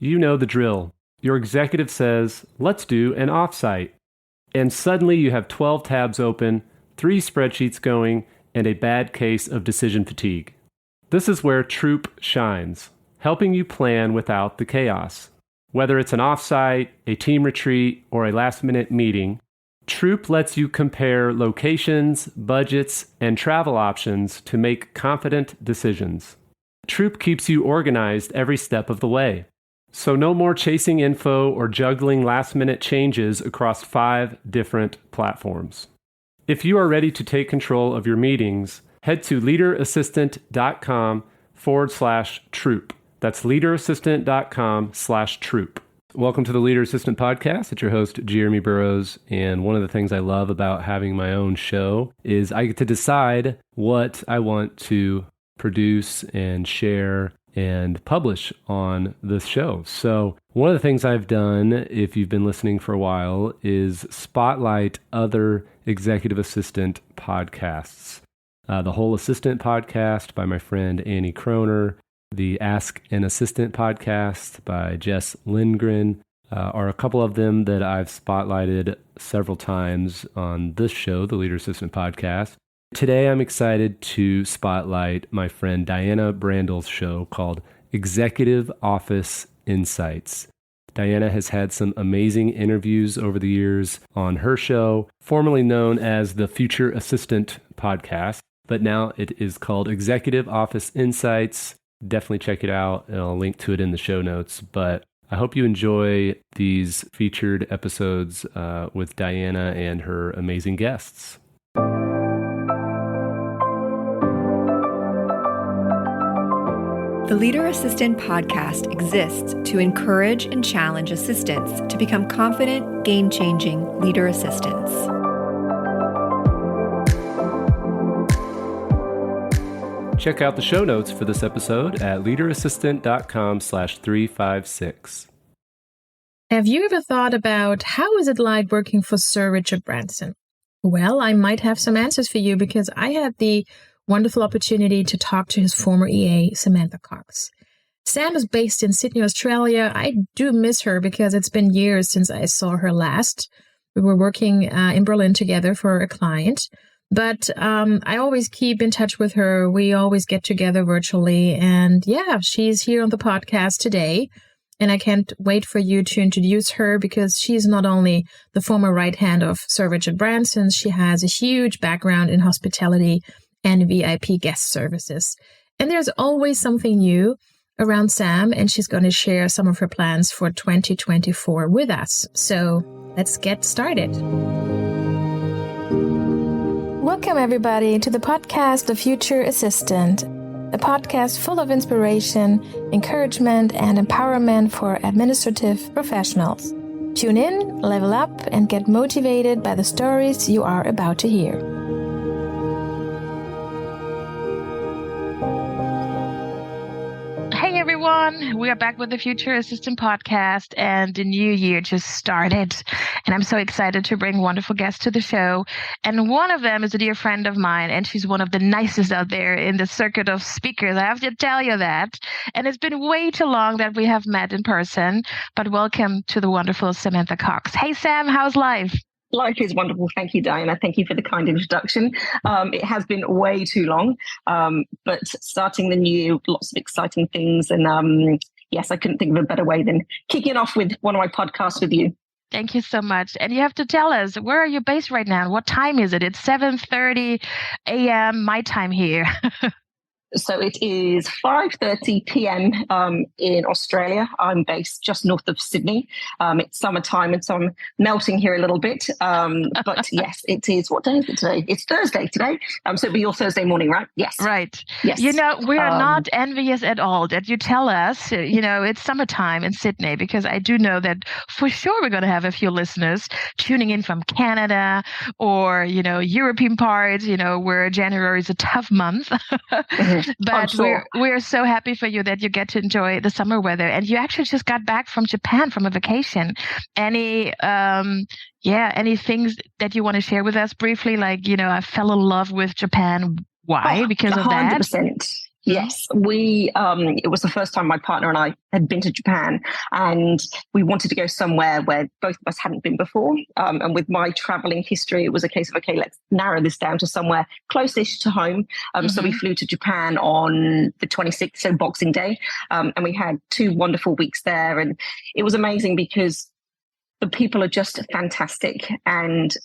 You know the drill. Your executive says, let's do an offsite. And suddenly you have 12 tabs open, 3 spreadsheets going, and a bad case of decision fatigue. This is where Troop shines, helping you plan without the chaos. Whether it's an offsite, a team retreat, or a last-minute meeting, Troop lets you compare locations, budgets, and travel options to make confident decisions. Troop keeps you organized every step of the way. So no more chasing info or juggling last-minute changes across 5 different platforms. If you are ready to take control of your meetings, head to leaderassistant.com/troop. That's leaderassistant.com/troop. Welcome to the Leader Assistant Podcast. It's your host, Jeremy Burrows. And one of the things I love about having my own show is I get to decide what I want to produce and share and publish on this show. So one of the things I've done, if you've been listening for a while, is spotlight other executive assistant podcasts. The Whole Assistant podcast by my friend Annie Kroner, the Ask an Assistant podcast by Jess Lindgren are a couple of them that I've spotlighted several times on this show, the Leader Assistant Podcast. Today, I'm excited to spotlight my friend Diana Brandl's show called Executive Office Insights. Diana has had some amazing interviews over the years on her show, formerly known as the Future Assistant Podcast, but now it is called Executive Office Insights. Definitely check it out, and I'll link to it in the show notes. But I hope you enjoy these featured episodes with Diana and her amazing guests. The Leader Assistant Podcast exists to encourage and challenge assistants to become confident, game-changing leader assistants. Check out the show notes for this episode at leaderassistant.com/356. Have you ever thought about how is it like working for Sir Richard Branson? Well, I might have some answers for you because I had the wonderful opportunity to talk to his former EA, Samantha Cox. Sam is based in Sydney, Australia. I do miss her because it's been years since I saw her last. We were working in Berlin together for a client, but I always keep in touch with her. We always get together virtually, and yeah, she's here on the podcast today. And I can't wait for you to introduce her because she's not only the former right hand of Sir Richard Branson, she has a huge background in hospitality and VIP guest services. And there's always something new around Sam, and she's going to share some of her plans for 2024 with us. So let's get started. Welcome, everybody, to the podcast, The Future Assistant, a podcast full of inspiration, encouragement, and empowerment for administrative professionals. Tune in, level up, and get motivated by the stories you are about to hear. Hey everyone, we are back with the Future Assistant Podcast, and the new year just started, and I'm so excited to bring wonderful guests to the show. And one of them is a dear friend of mine, and she's one of the nicest out there in the circuit of speakers. I have to tell you that. And it's been way too long that we have met in person, but welcome to the wonderful Samantha Cox. Hey Sam, how's life? Life is wonderful. Thank you, Diana. Thank you for the kind introduction. It has been way too long, but starting the new year, lots of exciting things. And yes, I couldn't think of a better way than kicking off with one of my podcasts with you. Thank you so much. And you have to tell us, where are you based right now? What time is it? It's 7:30 a.m. my time here. So it is 5:30 p.m. In Australia. I'm based just north of Sydney. It's summertime, and so I'm melting here a little bit. But yes, it is. What day is it today? It's Thursday today. So it'll be your Thursday morning, right? Yes. Right. Yes. You know, we are not envious at all that you tell us, it's summertime in Sydney, because I do know that for sure we're going to have a few listeners tuning in from Canada or, European parts, where January is a tough month. Mm-hmm. But sure. we're so happy for you that you get to enjoy the summer weather, and you actually just got back from Japan from a vacation. Any things that you want to share with us briefly? Like, I fell in love with Japan. Why? Because of that? 100%. Yes, it was the first time my partner and I had been to Japan, and we wanted to go somewhere where both of us hadn't been before. And with my traveling history, it was a case of, okay, let's narrow this down to somewhere close-ish to home. So we flew to Japan on the 26th, so Boxing Day, and we had 2 wonderful weeks there. And it was amazing because the people are just fantastic and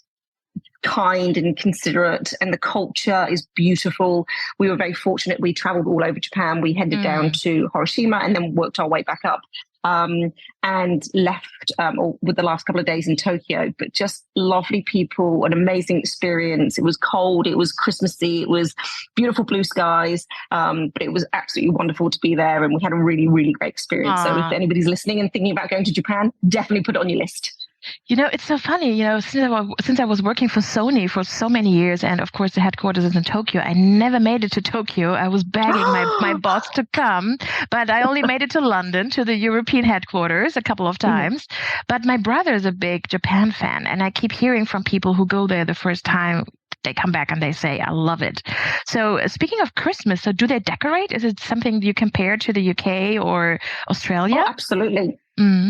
kind and considerate, and the culture is beautiful. We were very fortunate. We traveled all over Japan. We headed down to Hiroshima and then worked our way back up, and left with the last couple of days in Tokyo. But just lovely people, an amazing experience. It was cold, it was Christmassy, it was beautiful blue skies, but it was absolutely wonderful to be there, and we had a really, really great experience. So if anybody's listening and thinking about going to Japan, definitely put it on your list. It's so funny, since I was working for Sony for so many years, and of course the headquarters is in Tokyo, I never made it to Tokyo. I was begging my boss to come, but I only made it to London, to the European headquarters a couple of times. But my brother is a big Japan fan, and I keep hearing from people who go there the first time, they come back and they say, I love it. So speaking of Christmas, so do they decorate? Is it something you compare to the UK or Australia? Oh, absolutely.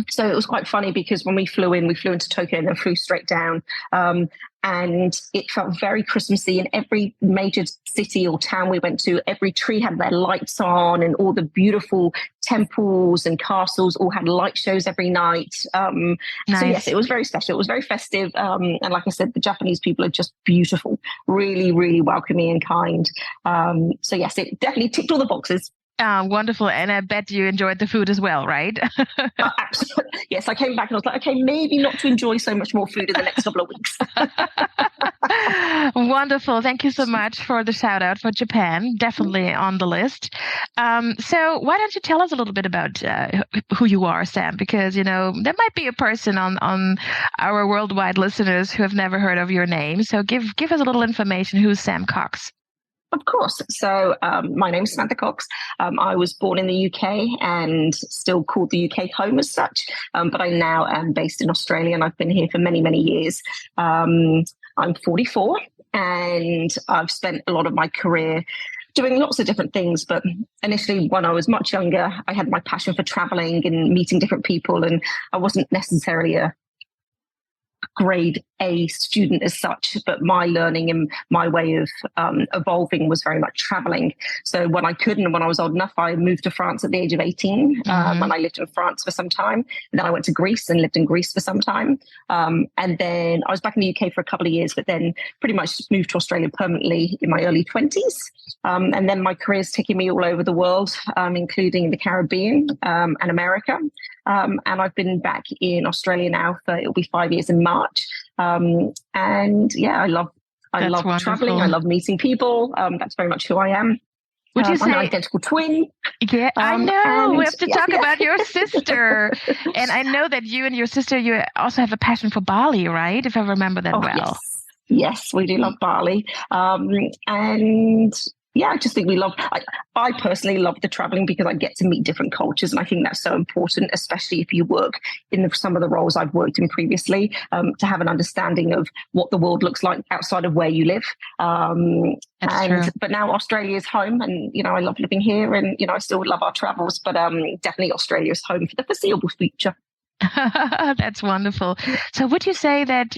So it was quite funny because when we flew into Tokyo and then flew straight down, and it felt very Christmassy. In every major city or town we went to, every tree had their lights on, and all the beautiful temples and castles all had light shows every night. Nice. So yes, it was very special. It was very festive. And like I said, the Japanese people are just beautiful, really, really welcoming and kind. So yes, it definitely ticked all the boxes. Wonderful. And I bet you enjoyed the food as well, right? Absolutely. Yes, I came back and I was like, okay, maybe not to enjoy so much more food in the next couple of weeks. Wonderful. Thank you so much for the shout out for Japan. Definitely on the list. So why don't you tell us a little bit about who you are, Sam? Because, there might be a person on our worldwide listeners who have never heard of your name. So give us a little information. Who's Sam Cox? Of course. So my name is Samantha Cox. I was born in the UK and still called the UK home as such, but I now am based in Australia, and I've been here for many, many years. I'm 44, and I've spent a lot of my career doing lots of different things. But initially, when I was much younger, I had my passion for traveling and meeting different people, and I wasn't necessarily a grade A student as such, but my learning and my way of evolving was very much traveling. So when I could, and when I was old enough, I moved to France at the age of 18, and I lived in France for some time. And then I went to Greece and lived in Greece for some time. And then I was back in the UK for a couple of years, but then pretty much moved to Australia permanently in my early 20s. And then my career's taken me all over the world, including the Caribbean and America. And I've been back in Australia now it'll be 5 years in March. And yeah, I love wonderful. Traveling. I love meeting people. That's very much who I am. Would you say I'm an identical twin? Yeah, I know. We have to talk about your sister. And I know that you and your sister, you also have a passion for Bali, right? If I remember that well. Yes, we do love Bali. And yeah, I just think I personally love the traveling because I get to meet different cultures. And I think that's so important, especially if you work in some of the roles I've worked in previously, to have an understanding of what the world looks like outside of where you live. But now Australia is home, and, I love living here, and, I still love our travels, but definitely Australia is home for the foreseeable future. That's wonderful. So would you say that,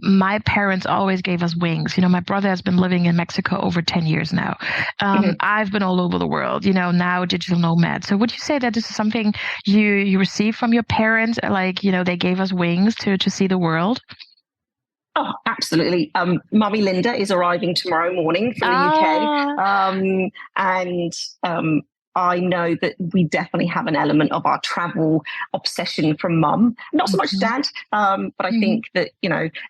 my parents always gave us wings. My brother has been living in Mexico over 10 years now. I've been all over the world, now digital nomad. So would you say that this is something you received from your parents? Like, they gave us wings to see the world? Oh, absolutely. Mummy Linda is arriving tomorrow morning from the UK. And I know that we definitely have an element of our travel obsession from Mum, not so much Dad, but I think that,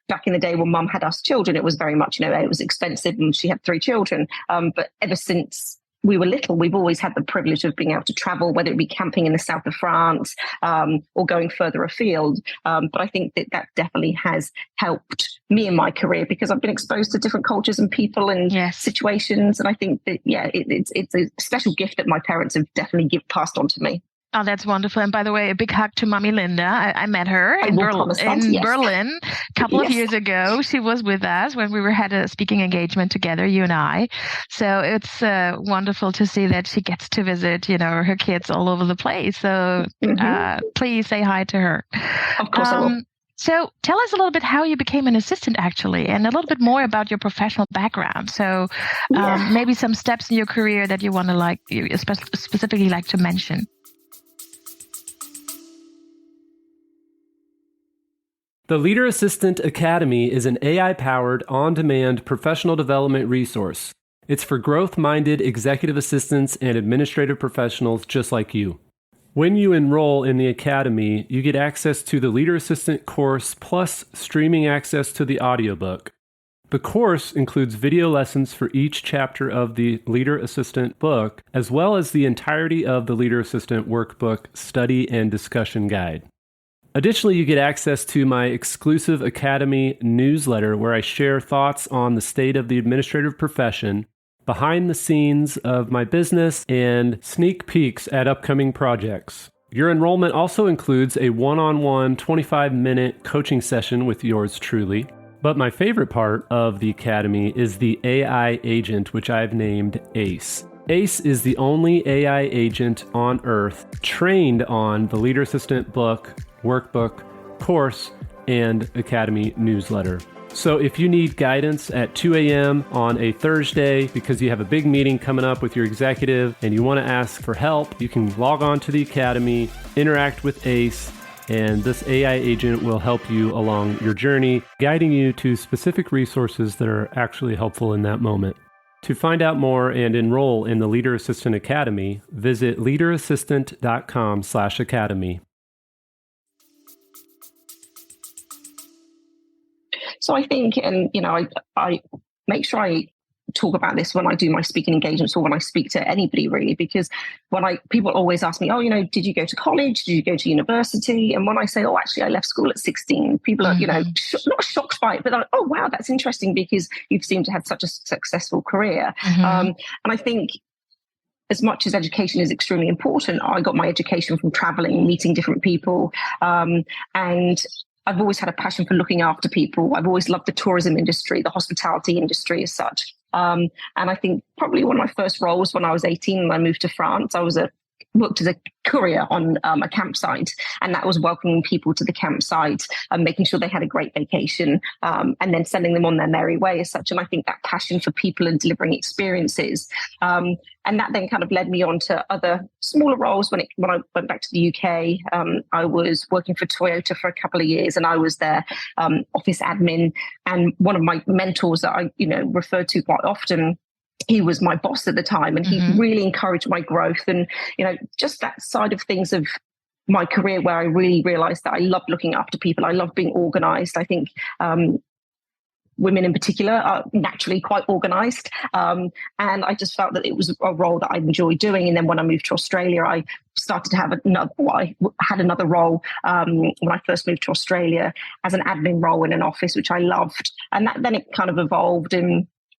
back in the day when Mum had us children, it was very much, it was expensive, and she had 3 children. But ever since we were little, we've always had the privilege of being able to travel, whether it be camping in the south of France or going further afield. But I think that definitely has helped me in my career because I've been exposed to different cultures and people and situations. And I think that, it's a special gift that my parents have definitely passed on to me. Oh, that's wonderful. And by the way, a big hug to Mommy Linda. I met her in Berlin a couple of years ago. She was with us when we had a speaking engagement together, you and I. So it's wonderful to see that she gets to visit, her kids all over the place. So please say hi to her. Of course I will. So tell us a little bit how you became an assistant, actually, and a little bit more about your professional background. So maybe some steps in your career that you want to specifically like to mention. The Leader Assistant Academy is an AI-powered, on-demand professional development resource. It's for growth-minded executive assistants and administrative professionals just like you. When you enroll in the Academy, you get access to the Leader Assistant course plus streaming access to the audiobook. The course includes video lessons for each chapter of the Leader Assistant book, as well as the entirety of the Leader Assistant workbook study and discussion guide. Additionally, you get access to my exclusive Academy newsletter where I share thoughts on the state of the administrative profession, behind the scenes of my business, and sneak peeks at upcoming projects. Your enrollment also includes a one-on-one 25-minute coaching session with yours truly. But my favorite part of the Academy is the AI agent, which I've named ACE. ACE is the only AI agent on Earth trained on the Leader Assistant book, workbook, course, and Academy newsletter. So if you need guidance at 2 a.m. on a Thursday because you have a big meeting coming up with your executive and you want to ask for help, you can log on to the Academy, interact with ACE, and this AI agent will help you along your journey, guiding you to specific resources that are actually helpful in that moment. To find out more and enroll in the Leader Assistant Academy, visit leaderassistant.com/academy. So I think, and I make sure I talk about this when I do my speaking engagements or when I speak to anybody really, because people always ask me, did you go to college? Did you go to university? And when I say, actually I left school at 16, people are, not shocked by it, but they're like, oh wow, that's interesting because you've seemed to have such a successful career. And I think as much as education is extremely important, I got my education from traveling, meeting different people, and I've always had a passion for looking after people. I've always loved the tourism industry, the hospitality industry as such. And I think probably one of my first roles when I was 18 and I moved to France, I worked as a courier on a campsite, and that was welcoming people to the campsite and making sure they had a great vacation, and then sending them on their merry way as such. And I think that passion for people and delivering experiences, and that then kind of led me on to other smaller roles. When I went back to the UK, I was working for Toyota for a couple of years, and I was their office admin. And one of my mentors that I refer to quite often, he was my boss at the time, and he really encouraged my growth and, just that side of things of my career where I really realized that I love looking after people. I love being organized. I think women in particular are naturally quite organized. And I just felt that it was a role that I enjoyed doing. And then when I moved to Australia, I started to have I had another role when I first moved to Australia as an admin role in an office, which I loved. And then it kind of evolved.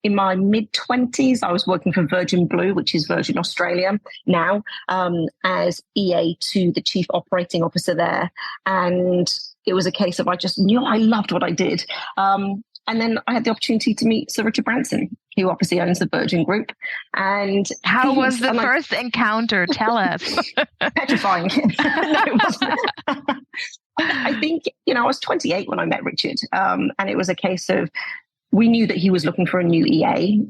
In my mid-20s, I was working for Virgin Blue, which is Virgin Australia now, as EA to the Chief Operating Officer there. And it was a case of I just knew I loved what I did. And then I had the opportunity to meet Sir Richard Branson, who obviously owns the Virgin Group. And how was the first encounter? Tell us. Petrifying. No, it wasn't. I think, I was 28 when I met Richard. And it was a case of, we knew that he was looking for a new EA.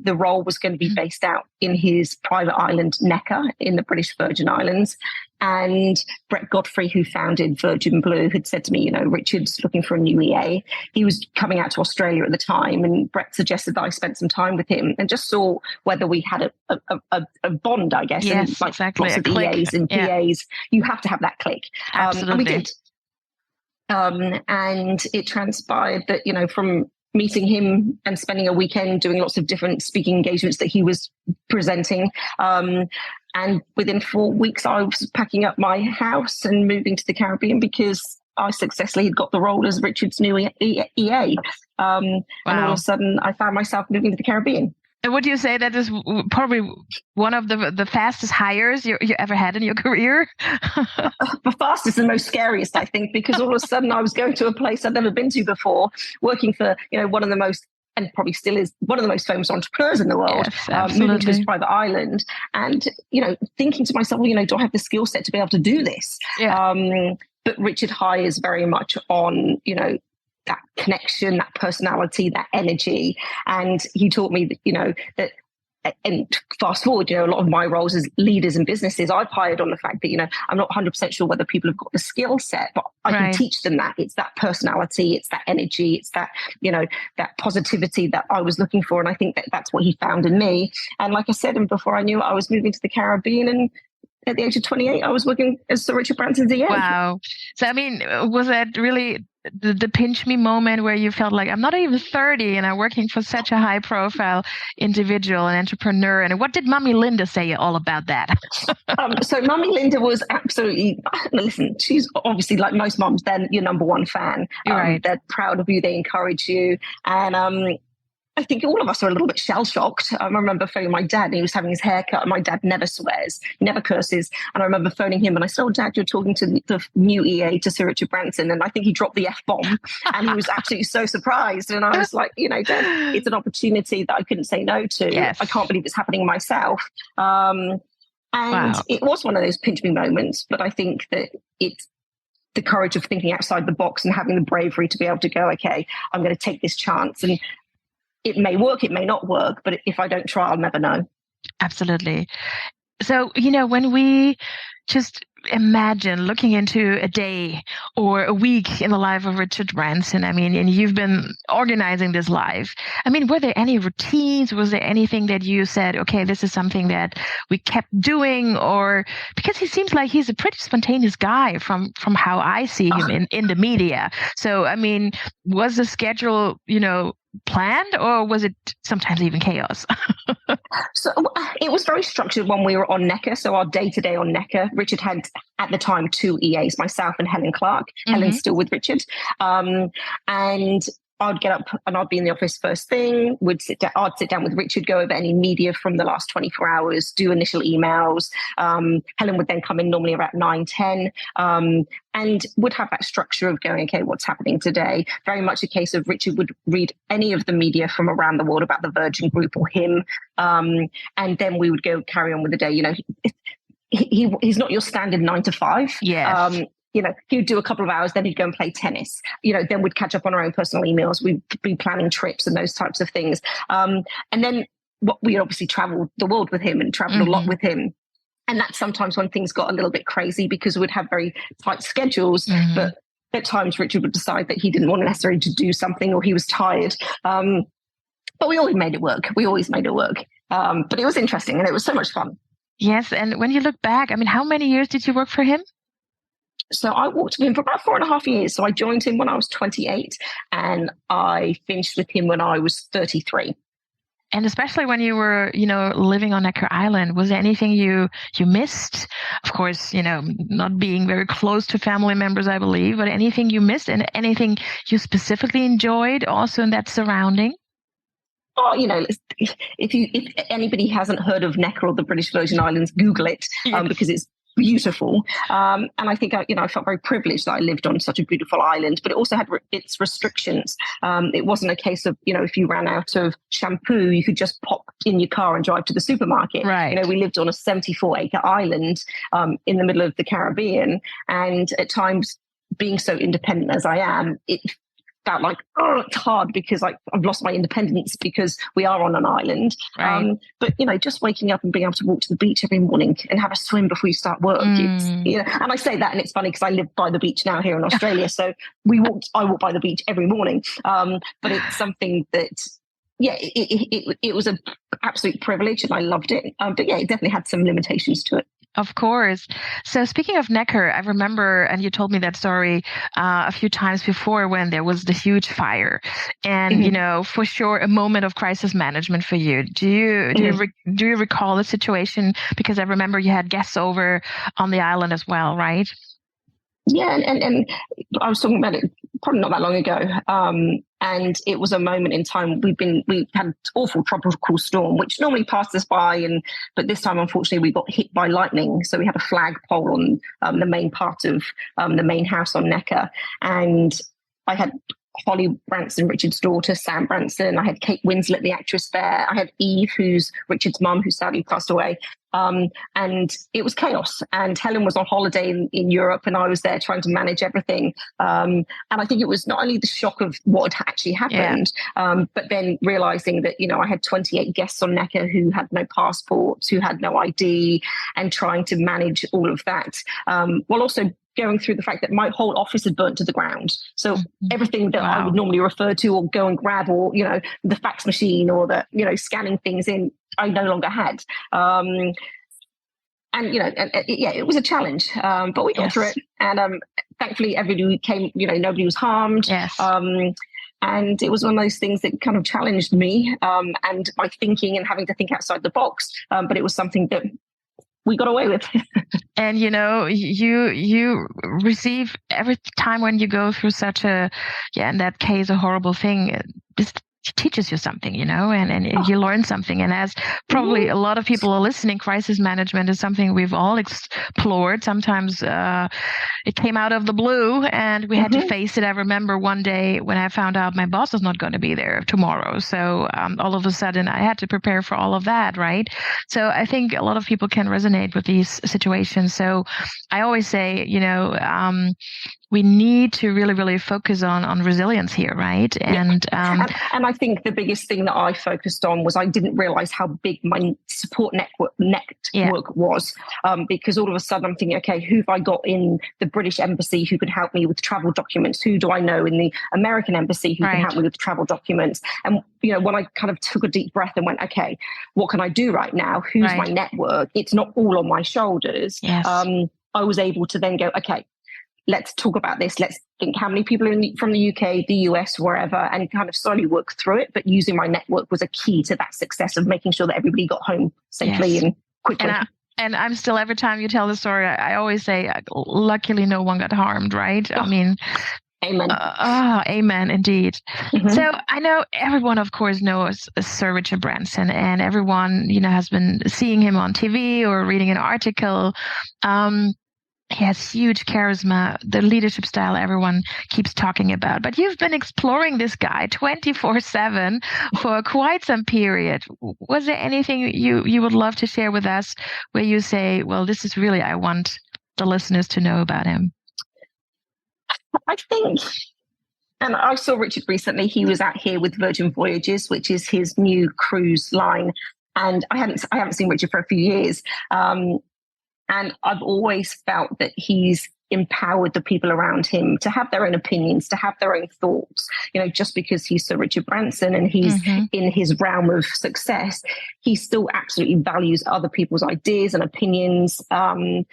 The role was going to be based out in his private island, Necker, in the British Virgin Islands. And Brett Godfrey, who founded Virgin Blue, had said to me, Richard's looking for a new EA. He was coming out to Australia at the time, and Brett suggested that I spent some time with him and just saw whether we had a bond, I guess. Yes, and exactly. Lots of EAs and PAs. You have to have that click. Absolutely. And we did. And it transpired that, from meeting him and spending a weekend doing lots of different speaking engagements that he was presenting. And within 4 weeks, I was packing up my house and moving to the Caribbean because I successfully had got the role as Richard's new EA. And all of a sudden, I found myself moving to the Caribbean. And would you say that is probably one of the fastest hires you ever had in your career? The fastest and most scariest, I think, because all of a sudden I was going to a place I'd never been to before, working for, one of the most, and probably still is, one of the most famous entrepreneurs in the world, moving to this private island and, thinking to myself, well, do I have the skill set to be able to do this? Yeah. But Richard hires very much on, that connection, that personality, that energy. And he taught me that, and fast forward, a lot of my roles as leaders in businesses, I've hired on the fact that, I'm not 100% sure whether people have got the skill set, but I can teach them that. It's that personality, it's that energy, it's that, that positivity that I was looking for. And I think that that's what he found in me. And like I said, and before I knew it, I was moving to the Caribbean, and at the age of 28, I was working as Sir Richard Branson's EA. Wow. So, was that really the pinch me moment where you felt like, I'm not even 30 and I'm working for such a high profile individual and entrepreneur? And what did Mummy Linda say all about that? So Mummy Linda was absolutely, listen, she's obviously, like most mums, they're your number one fan. Right. They're proud of you. They encourage you. And I think all of us are a little bit shell-shocked. I remember phoning my dad, and he was having his hair cut, and my dad never swears, never curses. And I remember phoning him, and I said, oh, Dad, you're talking to the new EA, to Sir Richard Branson. And I think he dropped the F-bomb, and he was absolutely so surprised. And I was like, Dad, it's an opportunity that I couldn't say no to. Yes. I can't believe it's happening myself. And it was one of those pinch me moments, but I think that it's the courage of thinking outside the box and having the bravery to be able to go, okay, I'm going to take this chance. And it may work, it may not work, but if I don't try, I'll never know. Absolutely. So, when we just imagine looking into a day or a week in the life of Richard Branson, and you've been organizing this life. Were there any routines? Was there anything that you said, okay, this is something that we kept doing? Or because he seems like he's a pretty spontaneous guy from how I see him in the media. So, was the schedule, planned, or was it sometimes even chaos? So it was very structured when we were on Necker. So our day-to-day on Necker, Richard had at the time 2 EAs, myself and Helen Clark. Mm-hmm. Helen's still with Richard. And I'd get up and I'd be in the office first thing. I'd sit down with Richard, go over any media from the last 24 hours, do initial emails. Helen would then come in normally about 9:10, and would have that structure of going, okay, what's happening today? Very much a case of Richard would read any of the media from around the world about the Virgin Group or him, and then we would go carry on with the day. He's not your standard 9 to 5. Yes. He'd do a couple of hours, then he'd go and play tennis. Then we'd catch up on our own personal emails. We'd be planning trips and those types of things. And then we obviously traveled the world with him and traveled a lot with him. And that's sometimes when things got a little bit crazy because we'd have very tight schedules. But at times Richard would decide that he didn't want necessarily to do something, or he was tired. But we always made it work. But it was interesting and it was so much fun. Yes. And when you look back, how many years did you work for him? So I worked with him for about 4.5 years. So I joined him when I was 28 and I finished with him when I was 33. And especially when you were, living on Necker Island, was there anything you missed? Of course, not being very close to family members, I believe, but anything you missed and anything you specifically enjoyed also in that surrounding? Oh, if anybody hasn't heard of Necker or the British Virgin Islands, Google it, because it's beautiful. And I think, I felt very privileged that I lived on such a beautiful island, but it also had its restrictions. It wasn't a case of, if you ran out of shampoo, you could just pop in your car and drive to the supermarket. Right. We lived on a 74-acre island in the middle of the Caribbean. And at times, being so independent as I am, it felt like, it's hard because I've lost my independence because we are on an island. Right. But, just waking up and being able to walk to the beach every morning and have a swim before you start work. It's, and I say that and it's funny because I live by the beach now here in Australia. So I walk by the beach every morning. But it's something that, it was an absolute privilege and I loved it. But it definitely had some limitations to it. Of course. So speaking of Necker, I remember, and you told me that story a few times before when there was the huge fire, and for sure a moment of crisis management for you. Do you recall the situation? Because I remember you had guests over on the island as well, right? Yeah, and I was talking about it probably not that long ago. And it was a moment in time. We had an awful tropical storm, which normally passes by, but this time, unfortunately, we got hit by lightning. So we had a flagpole on the main part of the main house on Necker, and I had Holly Branson, Richard's daughter, Sam Branson. I had Kate Winslet, the actress there. I had Eve, who's Richard's mum, who sadly passed away. And it was chaos. And Helen was on holiday in Europe, and I was there trying to manage everything. And I think it was not only the shock of what had actually happened, but then realizing that, I had 28 guests on Necker who had no passports, who had no ID, and trying to manage all of that, while also going through the fact that my whole office had burnt to the ground. So everything that I would normally refer to or go and grab, or, the fax machine or the, scanning things in, I no longer had. It was a challenge, but we got through it. And thankfully, everybody came, nobody was harmed. Yes. And it was one of those things that kind of challenged me and my thinking and having to think outside the box. But it was something that we got away with. And you receive every time when you go through such in that case, a horrible thing, just teaches you something, and you learn something. And as probably a lot of people are listening, crisis management is something we've all explored. Sometimes it came out of the blue and we had to face it. I remember one day when I found out my boss was not going to be there tomorrow. So all of a sudden I had to prepare for all of that, right? So I think a lot of people can resonate with these situations. So I always say, we need to really, really focus on resilience here, right? And I think the biggest thing that I focused on was I didn't realize how big my support network was, because all of a sudden I'm thinking, okay, who have I got in the British Embassy who could help me with travel documents? Who do I know in the American Embassy who can help me with travel documents? And, when I kind of took a deep breath and went, okay, what can I do right now? Who's my network? It's not all on my shoulders. Yes. I was able to then go, okay, let's talk about this. Let's think how many people are from the UK, the US, wherever, and kind of slowly work through it. But using my network was a key to that success of making sure that everybody got home safely and quickly. And I'm still, every time you tell the story, I always say, luckily no one got harmed, right? I mean, amen. Amen, indeed. So I know everyone, of course, knows Sir Richard Branson, and everyone, has been seeing him on TV or reading an article. He has huge charisma, the leadership style everyone keeps talking about. But you've been exploring this guy 24/7 for quite some period. Was there anything you would love to share with us where you say, well, this is really, I want the listeners to know about him? I think, and I saw Richard recently, he was out here with Virgin Voyages, which is his new cruise line. And I haven't seen Richard for a few years. And I've always felt that he's empowered the people around him to have their own opinions, to have their own thoughts. Just because he's Sir Richard Branson and he's in his realm of success, he still absolutely values other people's ideas and opinions. And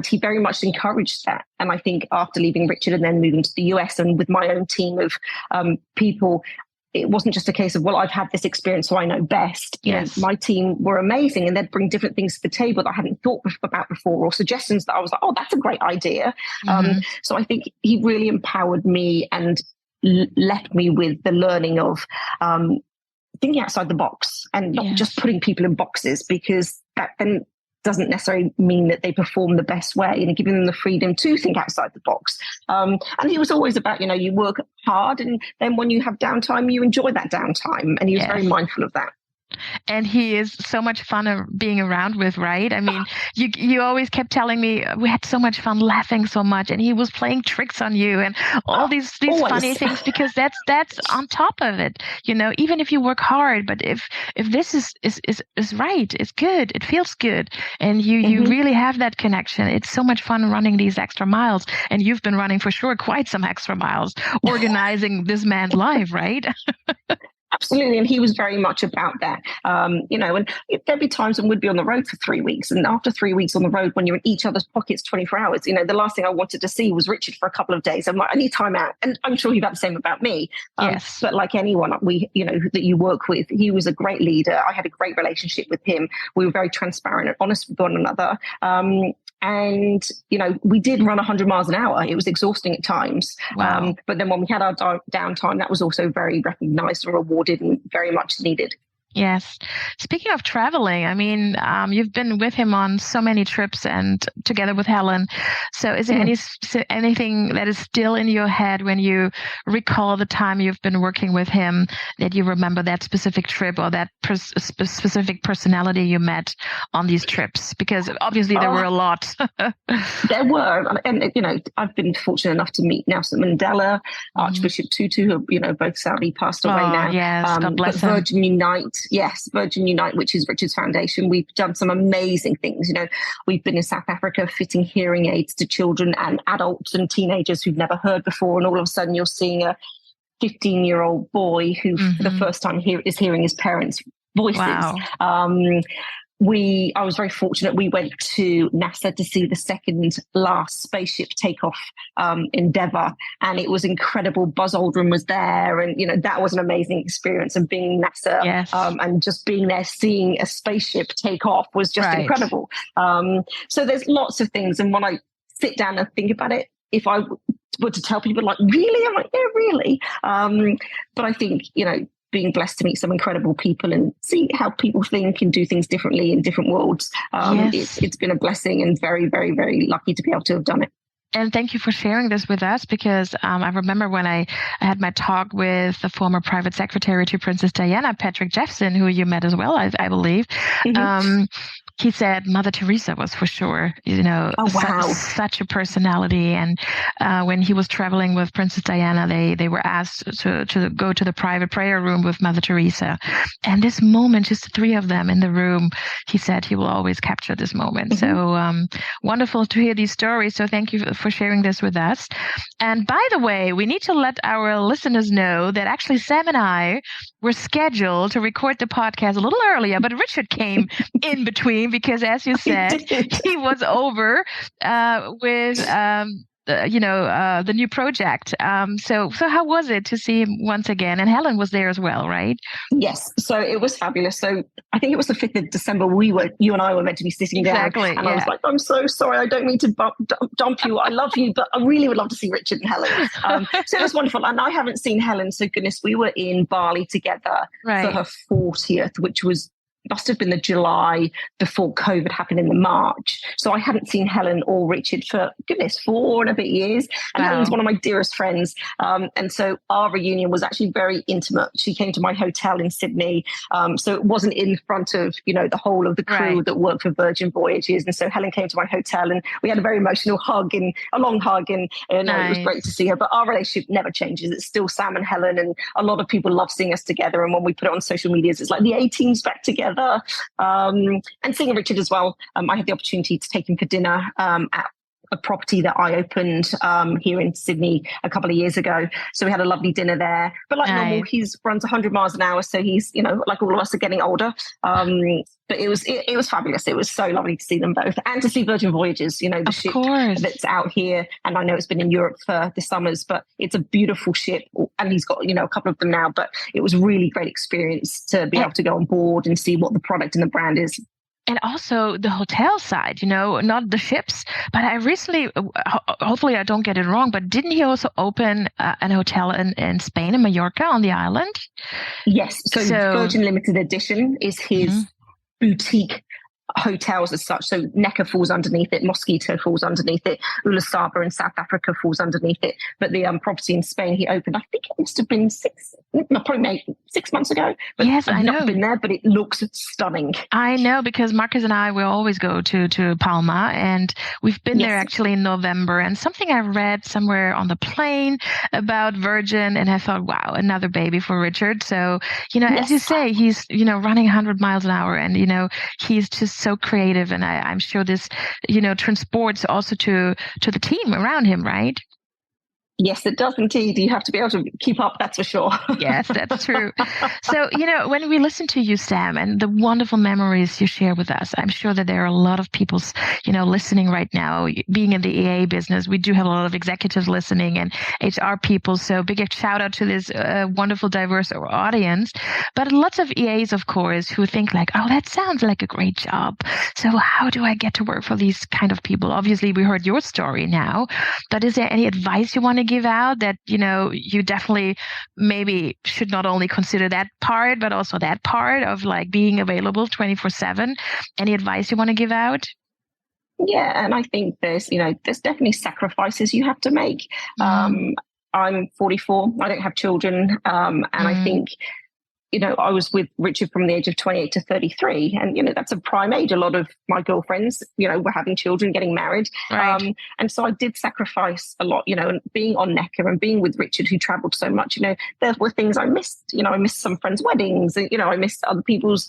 he very much encouraged that. And I think after leaving Richard and then moving to the US and with my own team of people, it wasn't just a case of, well, I've had this experience, so I know best. My team were amazing, and they'd bring different things to the table that I hadn't thought about before, or suggestions that I was like, oh, that's a great idea. So I think he really empowered me and left me with the learning of thinking outside the box and not just putting people in boxes, because that then doesn't necessarily mean that they perform the best way, and giving them the freedom to think outside the box. And he was always about, you work hard, and then when you have downtime, you enjoy that downtime. And he was very mindful of that. And he is so much fun being around with, right? I mean, you always kept telling me we had so much fun, laughing so much, and he was playing tricks on you and all these funny things, because that's on top of it. Even if you work hard, but if this is right, it's good, it feels good, and you really have that connection. It's so much fun running these extra miles, and you've been running for sure quite some extra miles, organizing this man's life, right? Absolutely. And he was very much about that. And there'd be times when we'd be on the road for 3 weeks. And after 3 weeks on the road, when you're in each other's pockets 24 hours, the last thing I wanted to see was Richard for a couple of days. I'm like, I need time out. And I'm sure he felt the same about me. But like anyone that you work with, he was a great leader. I had a great relationship with him. We were very transparent and honest with one another. And, we did run 100 miles an hour. It was exhausting at times. Wow. But then when we had our downtime, that was also very recognized and rewarded and very much needed. Yes. Speaking of traveling, I mean, you've been with him on so many trips and together with Helen. So is there anything that is still in your head when you recall the time you've been working with him, that you remember that specific trip or that specific personality you met on these trips? Because obviously there were a lot. There were. And, I've been fortunate enough to meet Nelson Mandela, Archbishop Tutu, who, both sadly passed away now. Yes, God bless him. Virgin Unite. Yes, Virgin Unite, which is Richard's foundation. We've done some amazing things. We've been in South Africa fitting hearing aids to children and adults and teenagers who've never heard before. And all of a sudden you're seeing a 15-year-old boy who for the first time is hearing his parents' voices. Wow. I was very fortunate. We went to NASA to see the second last spaceship takeoff endeavor, and it was incredible. Buzz Aldrin was there, and that was an amazing experience. And being NASA, and just being there, seeing a spaceship take off was just incredible. So there's lots of things, and when I sit down and think about it, if I were to tell people, like, really, I'm like, yeah, really. But I think being blessed to meet some incredible people and see how people think and do things differently in different worlds. It's been a blessing, and very, very, very lucky to be able to have done it. And thank you for sharing this with us, because I remember when I had my talk with the former private secretary to Princess Diana, Patrick Jeffson, who you met as well, I believe. He said Mother Teresa was for sure, such a personality. And when he was traveling with Princess Diana, they were asked to go to the private prayer room with Mother Teresa. And this moment, just the three of them in the room, he said he will always capture this moment. So wonderful to hear these stories. So thank you for sharing this with us. And by the way, we need to let our listeners know that actually Sam and I were scheduled to record the podcast a little earlier, but Richard came in between because, as you said, he was over with the new project. So how was it to see him once again? And Helen was there as well, right? Yes. So it was fabulous. So I think it was the 5th of December. You and I were meant to be sitting down. Exactly. And I was like, I'm so sorry. I don't mean to dump you. I love you, but I really would love to see Richard and Helen. So it was wonderful. And I haven't seen Helen. So goodness, we were in Bali together for her 40th, which must have been the July before COVID happened in the March. So I hadn't seen Helen or Richard for, 4 and a bit years. And Helen's one of my dearest friends. And so our reunion was actually very intimate. She came to my hotel in Sydney. So it wasn't in front of, the whole of the crew that worked for Virgin Voyages. And so Helen came to my hotel and we had a very emotional hug and a long hug. And it was great to see her. But our relationship never changes. It's still Sam and Helen. And a lot of people love seeing us together. And when we put it on social media, it's like the A-team's back together. And seeing Richard as well. I had the opportunity to take him for dinner at a property that I opened here in Sydney a couple of years ago. So we had a lovely dinner there. But like normal, he runs 100 miles an hour. So he's, like all of us are getting older. But it was fabulous. It was so lovely to see them both and to see Virgin Voyages, the ship that's out here. And I know it's been in Europe for the summers, but it's a beautiful ship. And he's got, a couple of them now. But it was a really great experience to be able to go on board and see what the product and the brand is. And also the hotel side, not the ships. But I recently, hopefully I don't get it wrong, but didn't he also open an hotel in Spain, in Mallorca, on the island? Yes. So Virgin Limited Edition is his boutique hotels as such. So Necker falls underneath it, Mosquito falls underneath it, Ulasaba in South Africa falls underneath it. But the property in Spain he opened, I think it must have been 6 months ago. But yes, I've not been there, but it looks stunning. I know, because Marcus and I will always go to Palma, and we've been there actually in November. And something I read somewhere on the plane about Virgin, and I thought, wow, another baby for Richard. So, as you say, he's, running 100 miles an hour, and, he's just so creative, and I'm sure this, transports also to the team around him, right? Yes, it does indeed. You have to be able to keep up, that's for sure. Yes, that's true. So, when we listen to you, Sam, and the wonderful memories you share with us, I'm sure that there are a lot of people, listening right now. Being in the EA business, we do have a lot of executives listening and HR people. So big shout out to this wonderful, diverse audience. But lots of EAs, of course, who think like, oh, that sounds like a great job. So how do I get to work for these kind of people? Obviously, we heard your story now, but is there any advice you want to give out that, you definitely maybe should not only consider that part, but also that part of like being available 24/7? Any advice you want to give out? Yeah, and I think there's definitely sacrifices you have to make. I'm 44. I don't have children. And I think, I was with Richard from the age of 28 to 33. And, that's a prime age. A lot of my girlfriends, were having children, getting married. Right. And so I did sacrifice a lot, and being on Necker and being with Richard, who traveled so much, there were things I missed. I missed some friends' weddings. I missed other people's,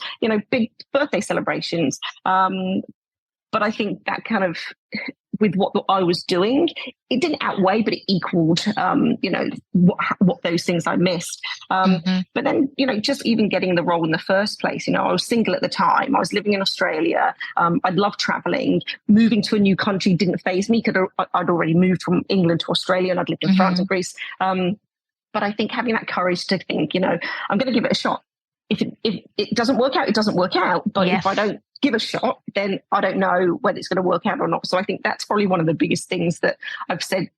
big birthday celebrations. But I think that kind of, with what I was doing, it didn't outweigh, but it equaled, what those things I missed. But then, just even getting the role in the first place, I was single at the time. I was living in Australia. I loved traveling. Moving to a new country didn't faze me because I'd already moved from England to Australia and I'd lived in France and Greece. But I think having that courage to think, I'm going to give it a shot. If it doesn't work out, it doesn't work out. But if I don't give a shot, then I don't know whether it's going to work out or not. So I think that's probably one of the biggest things that I've said,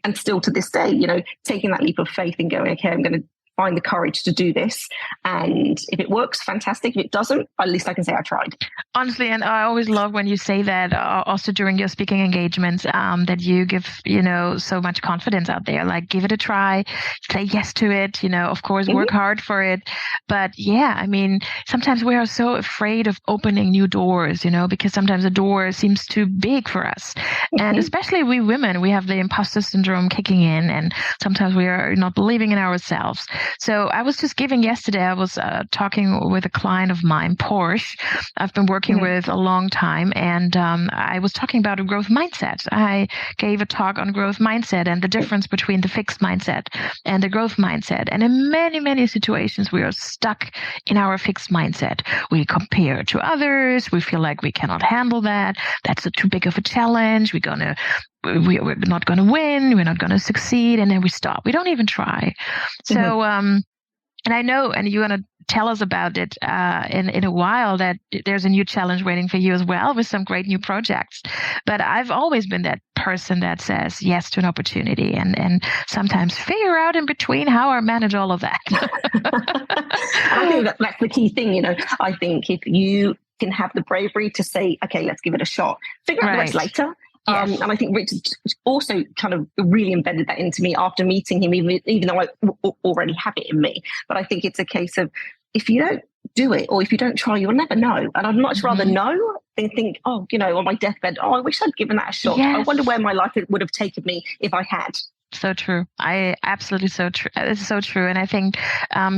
and still to this day, taking that leap of faith and going, okay, I'm going to find the courage to do this. And if it works, fantastic. If it doesn't, at least I can say I tried. Honestly, and I always love when you say that also during your speaking engagements, that you give, so much confidence out there, like give it a try, say yes to it, of course, work hard for it. But sometimes we are so afraid of opening new doors, because sometimes a door seems too big for us. And especially we women, we have the imposter syndrome kicking in, and sometimes we are not believing in ourselves. So I was just giving yesterday, I was talking with a client of mine, Porsche, I've been working with a long time. And I was talking about a growth mindset. I gave a talk on growth mindset and the difference between the fixed mindset and the growth mindset. And in many, many situations, we are stuck in our fixed mindset. We compare to others. We feel like we cannot handle that. That's too big of a challenge. We're not going to win. We're not going to succeed. And then we stop. We don't even try. So, and I know, and you're going to tell us about it in a while, that there's a new challenge waiting for you as well with some great new projects. But I've always been that person that says yes to an opportunity and sometimes figure out in between how I manage all of that. I think that's the key thing. I think if you can have the bravery to say, okay, let's give it a shot, figure out the rest later. Yes. And I think Richard also kind of really embedded that into me after meeting him, even though I already have it in me. But I think it's a case of, if you don't do it or if you don't try, you'll never know. And I'd much rather know than think, on my deathbed, I wish I'd given that a shot. Yes. I wonder where my life would have taken me if I had. So true. It's so true. And I think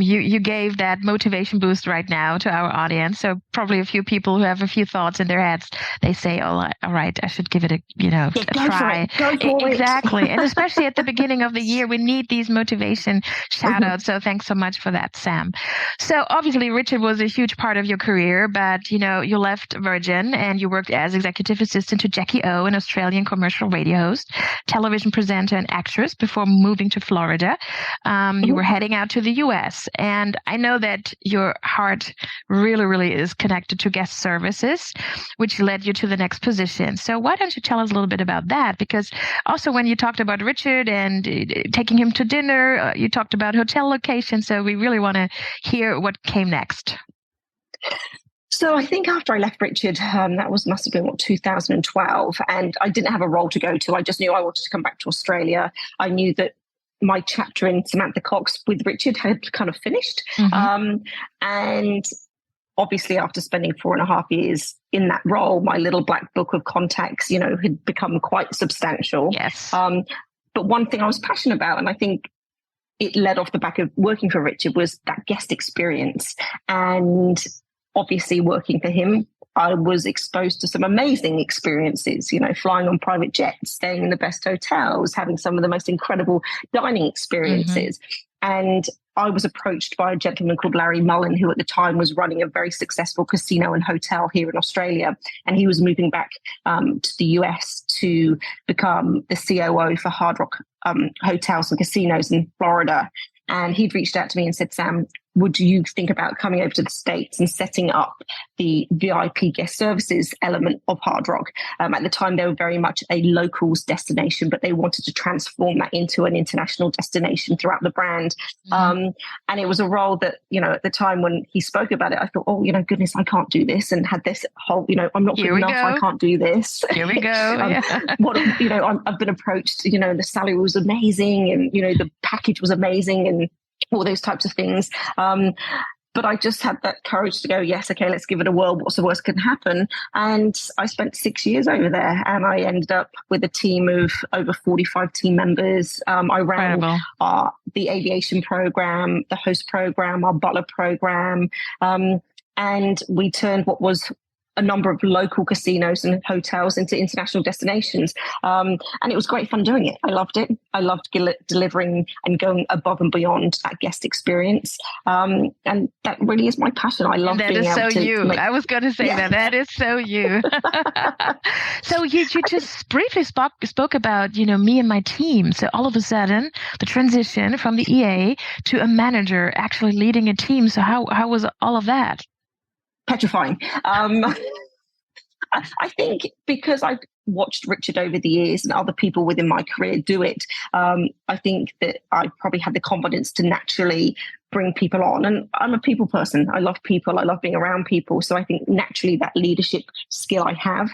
you gave that motivation boost right now to our audience. So probably a few people who have a few thoughts in their heads, they say, all right, I should give it a try. Go for it. Exactly. And especially at the beginning of the year, we need these motivation shout outs. So thanks so much for that, Sam. So obviously Richard was a huge part of your career, but you left Virgin and you worked as executive assistant to Jackie O, an Australian commercial radio host, television presenter and actress, before moving to Florida. You were heading out to the US. And I know that your heart really, really is connected to guest services, which led you to the next position. So why don't you tell us a little bit about that? Because also when you talked about Richard and taking him to dinner, you talked about hotel location. So we really want to hear what came next. So I think after I left Richard, that must have been 2012, and I didn't have a role to go to. I just knew I wanted to come back to Australia. I knew that my chapter in Samantha Cox with Richard had kind of finished. And obviously after spending 4.5 years in that role, my little black book of contacts, had become quite substantial. Yes. But one thing I was passionate about, and I think it led off the back of working for Richard, was that guest experience. And obviously working for him, I was exposed to some amazing experiences, flying on private jets, staying in the best hotels, having some of the most incredible dining experiences. And I was approached by a gentleman called Larry Mullen, who at the time was running a very successful casino and hotel here in Australia. And he was moving back to the US to become the COO for Hard Rock hotels and casinos in Florida. And he'd reached out to me and said, Sam, would you think about coming over to the States and setting up the VIP guest services element of Hard Rock? At the time, they were very much a locals destination, but they wanted to transform that into an international destination throughout the brand. And it was a role that, at the time when he spoke about it, I thought, oh, goodness, I can't do this. And had this whole, I'm not good enough, I can't do this. Here we go. I've been approached, the salary was amazing and, the package was amazing and all those types of things. But I just had that courage to go, yes, okay, let's give it a whirl. What's the worst can happen? And I spent 6 years over there and I ended up with a team of over 45 team members. I ran the aviation program, the host program, our butler program. And we turned what was a number of local casinos and hotels into international destinations. And it was great fun doing it. I loved it. I loved delivering and going above and beyond that guest experience. And that really is my passion. I love being able to... That is so you. I was going to say that is so you. So you just briefly spoke about, me and my team. So all of a sudden, the transition from the EA to a manager actually leading a team. So how was all of that? Petrifying. I think because I've watched Richard over the years and other people within my career do it, I think that I probably had the confidence to naturally bring people on. And I'm a people person. I love people. I love being around people. So I think naturally that leadership skill I have.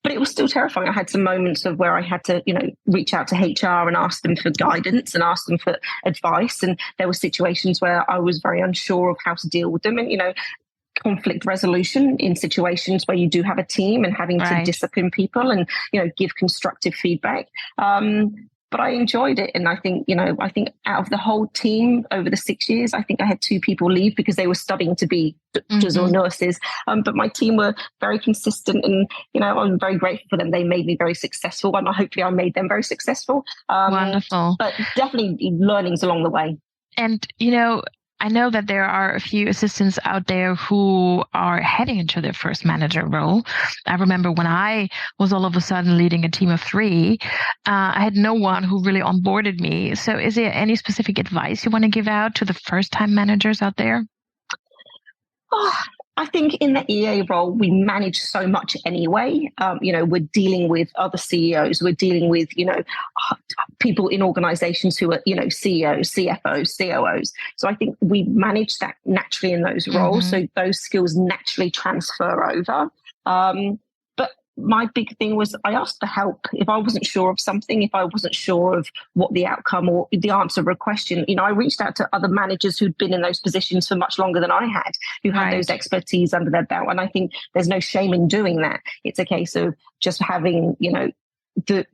But it was still terrifying. I had some moments of where I had to, reach out to HR and ask them for guidance and ask them for advice. And there were situations where I was very unsure of how to deal with them. And, conflict resolution in situations where you do have a team and having to discipline people and, give constructive feedback. But I enjoyed it. And I think out of the whole team over the 6 years, I think I had 2 people leave because they were studying to be doctors or nurses. But my team were very consistent and, I'm very grateful for them. They made me very successful and hopefully I made them very successful. Wonderful. But definitely learnings along the way. And, I know that there are a few assistants out there who are heading into their first manager role. I remember when I was all of a sudden leading a team of 3, I had no one who really onboarded me. So is there any specific advice you want to give out to the first-time managers out there? I think in the EA role, we manage so much anyway. We're dealing with other CEOs. We're dealing with, people in organizations who are, CEOs, CFOs, COOs. So I think we manage that naturally in those roles. So those skills naturally transfer over. But my big thing was I asked for help. If I wasn't sure of something, if I wasn't sure of what the outcome or the answer of a question, I reached out to other managers who'd been in those positions for much longer than I had, who had those expertise under their belt. And I think there's no shame in doing that. It's a case of just having, the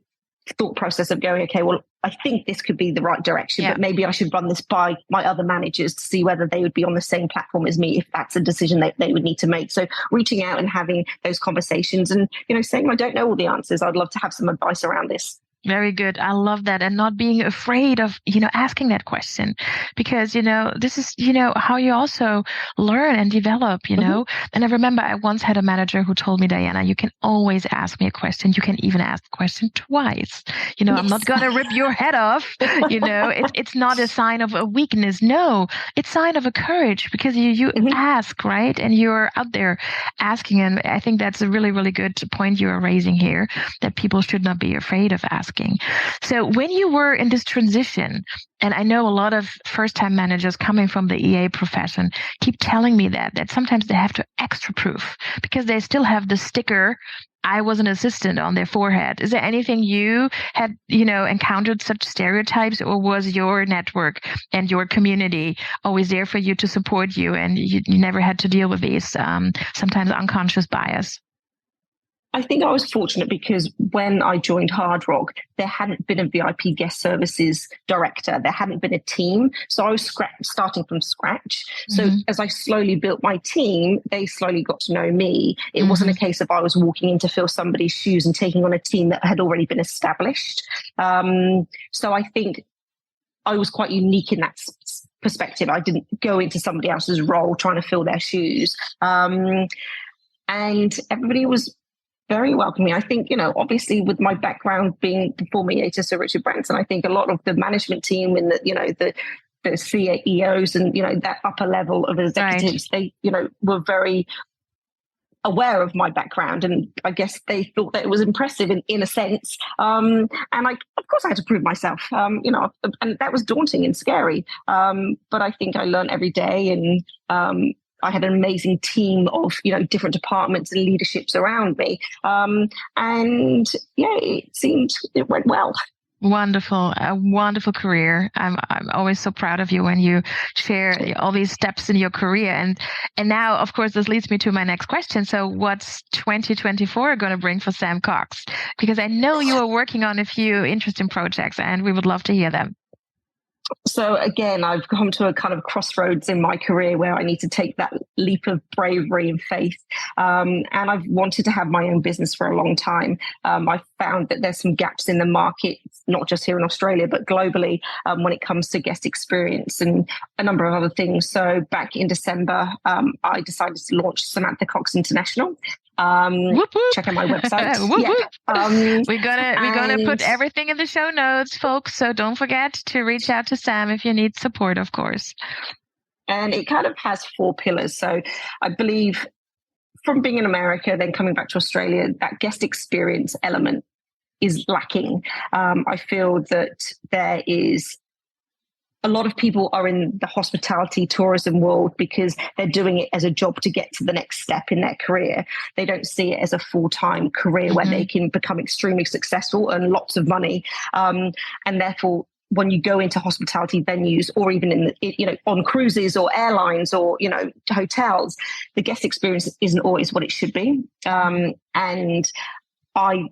thought process of going, okay, well, I think this could be the right direction, but maybe I should run this by my other managers to see whether they would be on the same platform as me if that's a decision that they would need to make. So reaching out and having those conversations and, saying, I don't know all the answers. I'd love to have some advice around this. Very good. I love that. And not being afraid of, asking that question because, this is, how you also learn and develop, And I remember I once had a manager who told me, Diana, you can always ask me a question. You can even ask the question twice. I'm not going to rip your head off. It's not a sign of a weakness. No, it's a sign of a courage because you ask, right? And you're out there asking. And I think that's a really, really good point you are raising here, that people should not be afraid of asking. So when you were in this transition, and I know a lot of first-time managers coming from the EA profession keep telling me that sometimes they have to extra proof because they still have the sticker, I was an assistant, on their forehead. Is there anything you had, encountered such stereotypes, or was your network and your community always there for you to support you and you never had to deal with these sometimes unconscious bias? I think I was fortunate because when I joined Hard Rock, there hadn't been a VIP guest services director. There hadn't been a team. So I was starting from scratch. So as I slowly built my team, they slowly got to know me. It wasn't a case of I was walking in to fill somebody's shoes and taking on a team that had already been established. So I think I was quite unique in that perspective. I didn't go into somebody else's role trying to fill their shoes. And everybody was very welcoming. I think, obviously with my background being the former EA to Sir Richard Branson, I think a lot of the management team and the CEOs and, that upper level of executives, they, were very aware of my background. And I guess they thought that it was impressive in a sense. And of course I had to prove myself, and that was daunting and scary. But I think I learned every day, and I had an amazing team of, different departments and leaderships around me. It went well. Wonderful, a wonderful career. I'm always so proud of you when you share all these steps in your career. And now, of course, this leads me to my next question. So what's 2024 going to bring for Sam Cox? Because I know you are working on a few interesting projects and we would love to hear them. So again, I've come to a kind of crossroads in my career where I need to take that leap of bravery and faith. And I've wanted to have my own business for a long time. I've found that there's some gaps in the market, not just here in Australia, but globally, when it comes to guest experience and a number of other things. So back in December, I decided to launch Samantha Cox International. Whoop, whoop. Check out my website. Whoop, whoop. We're gonna put everything in the show notes, folks. So don't forget to reach out to Sam if you need support, of course. And it kind of has 4 pillars. So I believe from being in America, then coming back to Australia, that guest experience element is lacking. I feel that there is a lot of people are in the hospitality tourism world because they're doing it as a job to get to the next step in their career. They don't see it as a full-time career where they can become extremely successful and lots of money. And therefore, when you go into hospitality venues or even in on cruises or airlines or, hotels, the guest experience isn't always what it should be. And I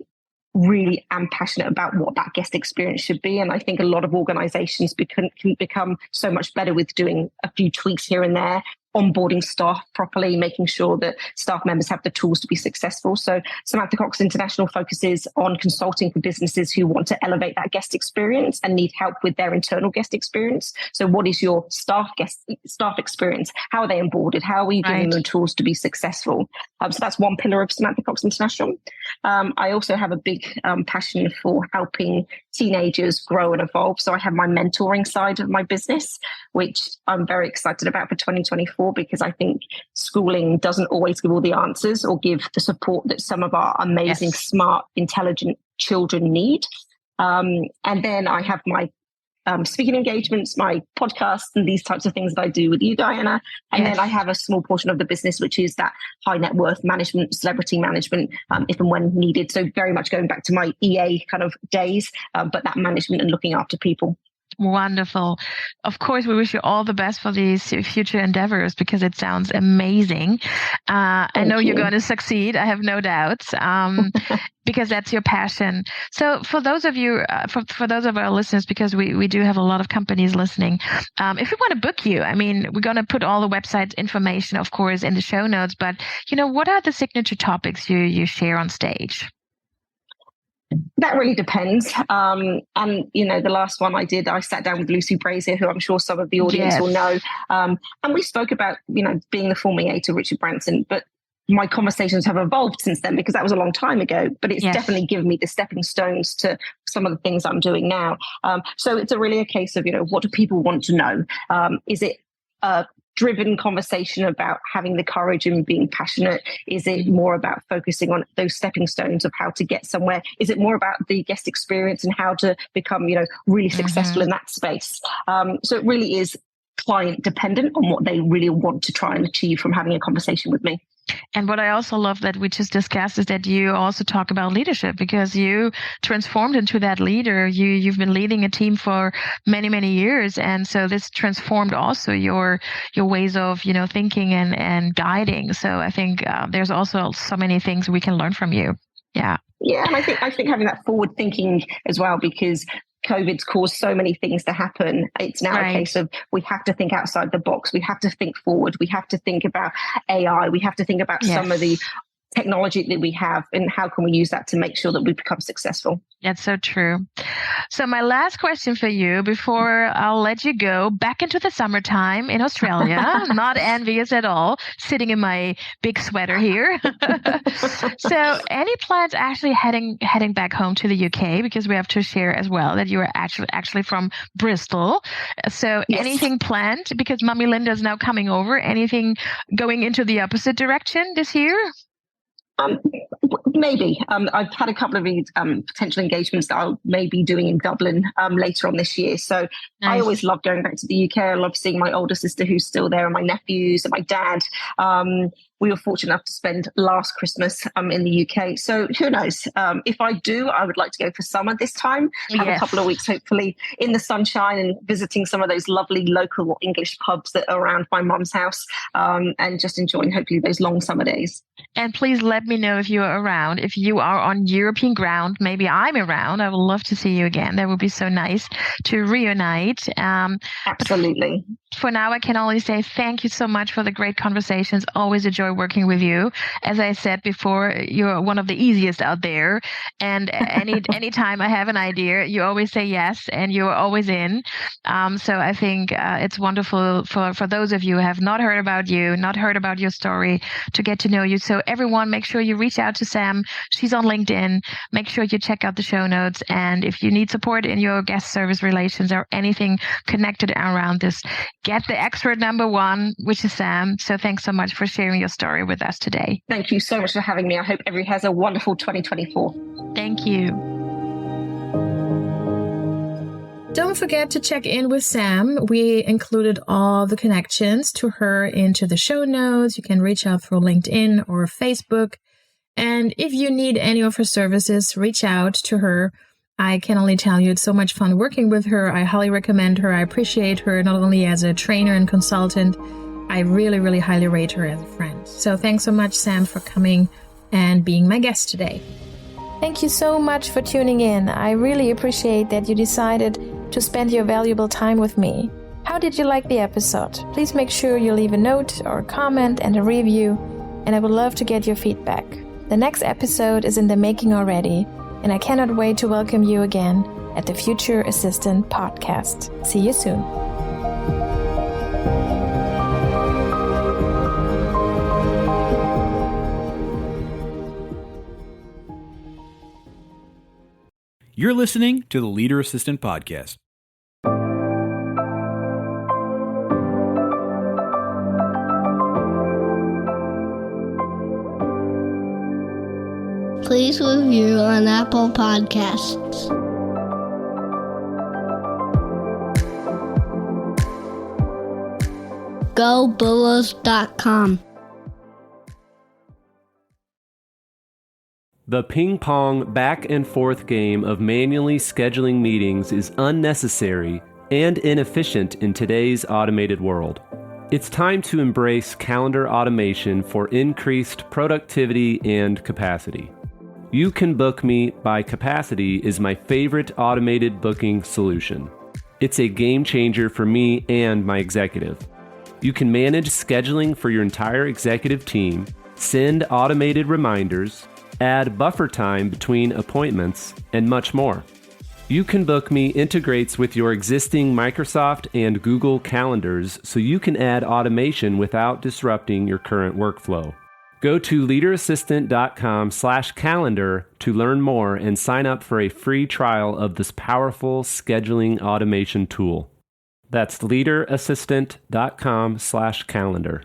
really am passionate about what that guest experience should be. And I think a lot of organizations can become so much better with doing a few tweaks here and there, onboarding staff properly, making sure that staff members have the tools to be successful. So Samantha Cox International focuses on consulting for businesses who want to elevate that guest experience and need help with their internal guest experience. So what is your staff experience? How are they onboarded? How are you giving them tools to be successful? So that's one pillar of Samantha Cox International. I also have a big passion for helping teenagers grow and evolve. So I have my mentoring side of my business, which I'm very excited about for 2024, because I think schooling doesn't always give all the answers or give the support that some of our amazing, smart, intelligent children need. And then I have my speaking engagements, my podcast, and these types of things that I do with you, Diana. And then I have a small portion of the business, which is that high net worth management, celebrity management, if and when needed. So very much going back to my EA kind of days, but that management and looking after people. Wonderful. Of course, we wish you all the best for these future endeavors because it sounds amazing. I know you're going to succeed. I have no doubts. Because that's your passion. So for those of you, for those of our listeners, because we do have a lot of companies listening, if we want to book you, I mean, we're going to put all the website information, of course, in the show notes, but what are the signature topics you share on stage? That really depends. And, the last one I did, I sat down with Lucy Brazier, who I'm sure some of the audience will know. And we spoke about, being the former EA to Richard Branson, but my conversations have evolved since then because that was a long time ago, but it's definitely given me the stepping stones to some of the things I'm doing now. So it's really a case of, what do people want to know? Is it a driven conversation about having the courage and being passionate? Is it more about focusing on those stepping stones of how to get somewhere? Is it more about the guest experience and how to become, really successful in that space? So it really is client dependent on what they really want to try and achieve from having a conversation with me. And what I also love that we just discussed is that you also talk about leadership because you transformed into that leader. You've been leading a team for many, many years. And so this transformed also your ways of, thinking and guiding. So I think there's also so many things we can learn from you. Yeah. Yeah, and I think having that forward thinking as well, because COVID's caused so many things to happen. It's now a case of we have to think outside the box. We have to think forward. We have to think about AI. We have to think about some of the technology that we have and how can we use that to make sure that we become successful. That's so true. So my last question for you before I'll let you go back into the summertime in Australia, not envious at all, sitting in my big sweater here. So any plans actually heading back home to the UK? Because we have to share as well that you are actually from Bristol. So anything planned? Because Mummy Linda is now coming over. Anything going into the opposite direction this year? Maybe. I've had a couple of these potential engagements that I'll maybe doing in Dublin later on this year. So I always love going back to the UK. I love seeing my older sister who's still there and my nephews and my dad. We were fortunate enough to spend last Christmas in the UK. So who knows? If I do, I would like to go for summer this time. Have a couple of weeks, hopefully, in the sunshine and visiting some of those lovely local English pubs that are around my mum's house and just enjoying, hopefully, those long summer days. And please let me know if you are around. If you are on European ground, maybe I'm around. I would love to see you again. That would be so nice to reunite. Absolutely. For now, I can only say thank you so much for the great conversations. Always enjoy working with you. As I said before, you're one of the easiest out there. And anytime I have an idea, you always say yes, and you're always in. So I think it's wonderful for those of you who have not heard about you, not heard about your story, to get to know you. So everyone, make sure you reach out to Sam. She's on LinkedIn. Make sure you check out the show notes. And if you need support in your guest service relations or anything connected around this, get the expert number one, which is Sam. So thanks so much for sharing your story with us today. Thank you so much for having me. I hope everyone has a wonderful 2024. Thank you. Don't forget to check in with Sam. We included all the connections to her into the show notes. You can reach out through LinkedIn or Facebook. And if you need any of her services, reach out to her. I can only tell you it's so much fun working with her. I highly recommend her. I appreciate her not only as a trainer and consultant, I really, really highly rate her as a friend. So thanks so much, Sam, for coming and being my guest today. Thank you so much for tuning in. I really appreciate that you decided to spend your valuable time with me. How did you like the episode? Please make sure you leave a note or a comment and a review, and I would love to get your feedback. The next episode is in the making already, and I cannot wait to welcome you again at the Future Assistant Podcast. See you soon. You're listening to the Leader Assistant Podcast. Please review on Apple Podcasts. GoBulls.com. The ping-pong back-and-forth game of manually scheduling meetings is unnecessary and inefficient in today's automated world. It's time to embrace calendar automation for increased productivity and capacity. You Can Book Me by Capacity is my favorite automated booking solution. It's a game changer for me and my executive. You can manage scheduling for your entire executive team, send automated reminders, add buffer time between appointments, and much more. You Can Book Me integrates with your existing Microsoft and Google calendars so you can add automation without disrupting your current workflow. Go to leaderassistant.com/calendar to learn more and sign up for a free trial of this powerful scheduling automation tool. That's leaderassistant.com/calendar.